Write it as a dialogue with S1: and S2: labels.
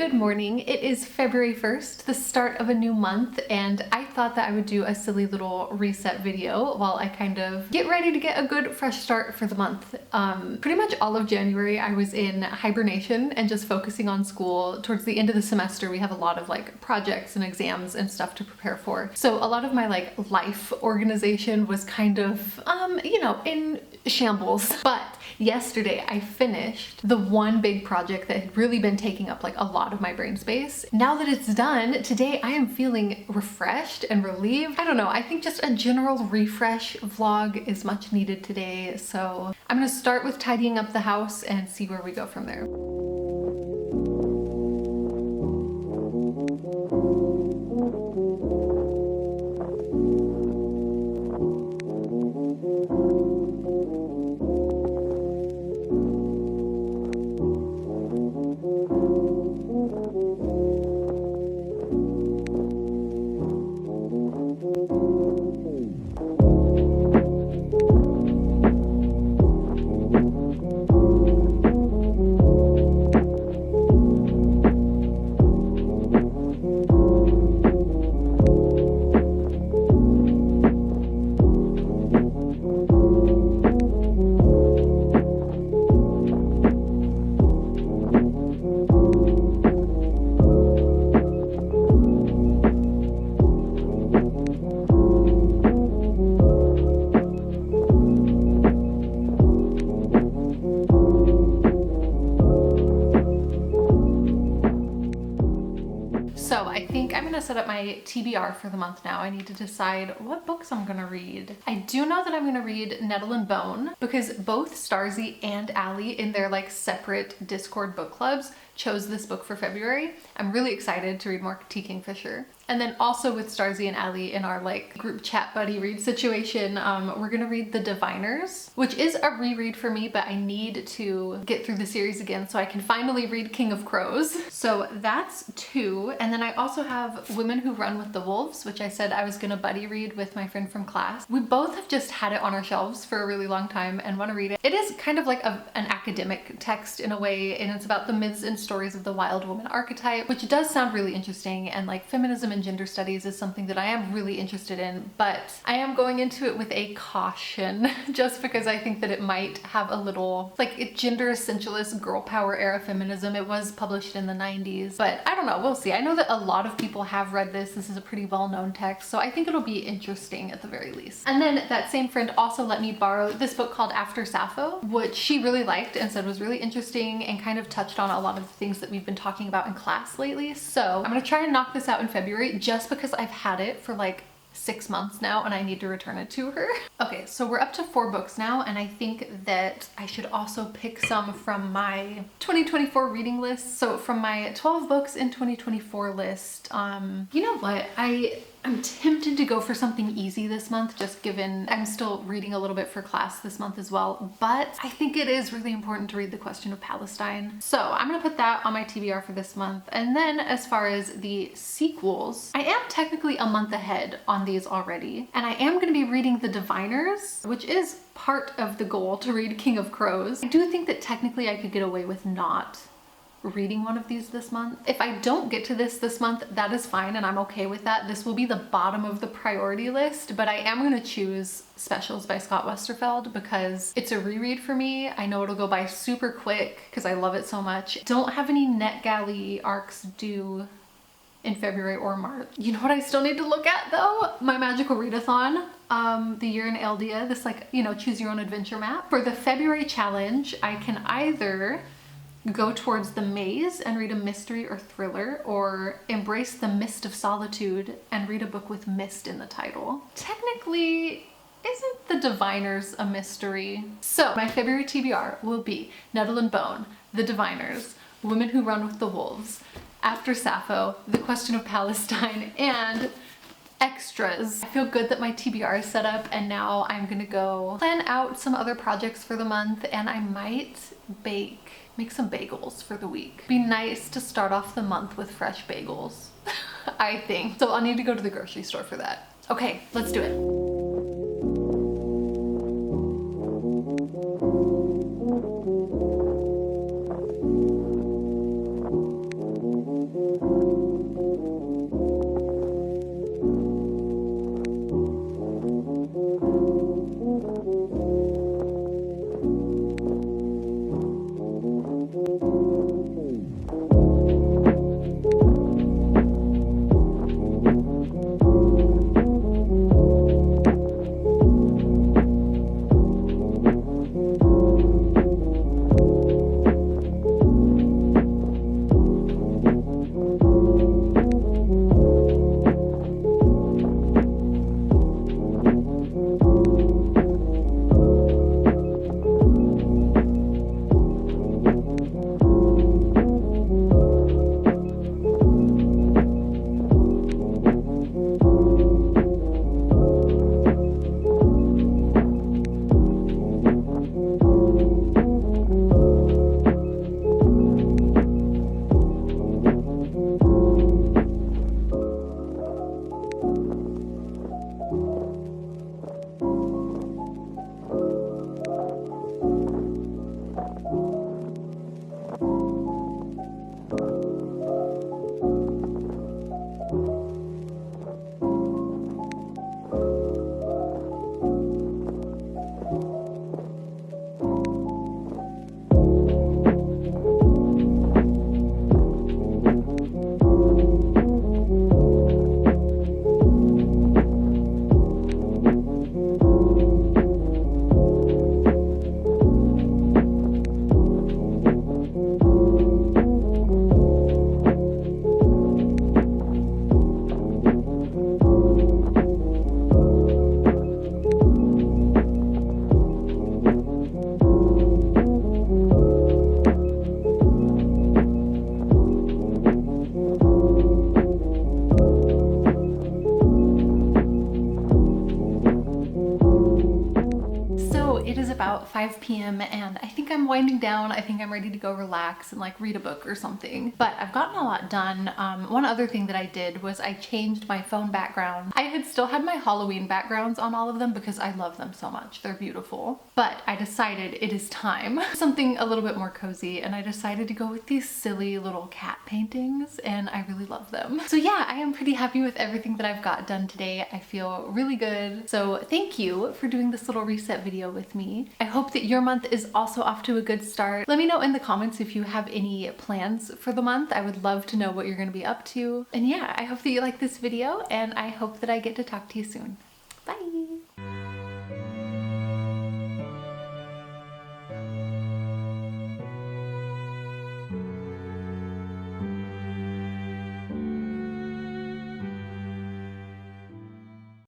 S1: Good morning. It is February 1st, the start of a new month, and I thought that I would do a silly little reset video while I kind of get ready to get a good fresh start for the month. Pretty much all of January I was in hibernation and just focusing on school. Towards the end of the semester we have a lot of like projects and exams and stuff to prepare for. So a lot of my like life organization was kind of, in shambles. But yesterday I finished the one big project that had really been taking up like a lot of my brain space. Now that it's done, today I am feeling refreshed and relieved. I don't know, I think just a general refresh vlog is much needed today. So I'm gonna start with tidying up the house and see where we go from there. So I think I'm gonna set up my TBR for the month now. I need to decide what books I'm gonna read. I do know that I'm gonna read Nettle and Bone because both Starzy and Allie in their like separate Discord book clubs chose this book for February. I'm really excited to read more T. Kingfisher. And then also with Starzy and Allie in our like group chat buddy read situation, we're gonna read The Diviners, which is a reread for me, but I need to get through the series again so I can finally read King of Crows. So that's two. And then I also have Women Who Run with the Wolves, which I said I was gonna buddy read with my friend from class. We both have just had it on our shelves for a really long time and want to read it. It is kind of like an academic text in a way, and it's about the myths and stories of the wild woman archetype, which does sound really interesting, and like feminism and gender studies is something that I am really interested in, but I am going into it with a caution just because I think that it might have a little like gender essentialist girl power era feminism. It was published in the 90s, but I don't know, we'll see. I know that a lot of people have read this. This is a pretty well-known text, so I think it'll be interesting at the very least. And then that same friend also let me borrow this book called After Sappho, which she really liked and said was really interesting and kind of touched on a lot of the things that we've been talking about in class lately. So I'm gonna try and knock this out in February just because I've had it for like 6 months now and I need to return it to her. Okay, so we're up to 4 books now, and I think that I should also pick some from my 2024 reading list. So from my 12 books in 2024 list, you know what? I'm tempted to go for something easy this month, just given I'm still reading a little bit for class this month as well, but I think it is really important to read The Question of Palestine. So I'm gonna put that on my TBR for this month. And then as far as the sequels, I am technically a month ahead on these already, and I am gonna be reading The Diviners, which is part of the goal to read King of Crows. I do think that technically I could get away with not reading one of these this month. If I don't get to this month, that is fine and I'm okay with that. This will be the bottom of the priority list, but I am going to choose Specials by Scott Westerfeld because it's a reread for me. I know it'll go by super quick because I love it so much. Don't have any NetGalley arcs due in February or March. You know what I still need to look at though? My Magical Readathon. The year in Eldia, this like, choose your own adventure map. For the February challenge, I can either go towards The Maze and read a mystery or thriller, or embrace the mist of solitude and read a book with mist in the title. Technically, isn't The Diviners a mystery? So my February TBR will be Nettle and Bone, The Diviners, Women Who Run with the Wolves, After Sappho, The Question of Palestine, and extras. I feel good that my TBR is set up, and now I'm gonna go plan out some other projects for the month, and I might make some bagels for the week. Be nice to start off the month with fresh bagels, I think. So I'll need to go to the grocery store for that. Okay, let's do it. about 5 p.m. and I think I'm winding down. I think I'm ready to go relax and like read a book or something. But I've gotten a lot done. One other thing that I did was I changed my phone background. I had still had my Halloween backgrounds on all of them because I love them so much. They're beautiful. But I decided it is time for something a little bit more cozy, and I decided to go with these silly little cat paintings, and I really love them. So yeah, I am pretty happy with everything that I've got done today. I feel really good. So thank you for doing this little reset video with me. I hope that your month is also off to a good start. Let me know in the comments if you have any plans for the month. I would love to know what you're going to be up to. And yeah, I hope that you like this video, and I hope that I get to talk to you soon.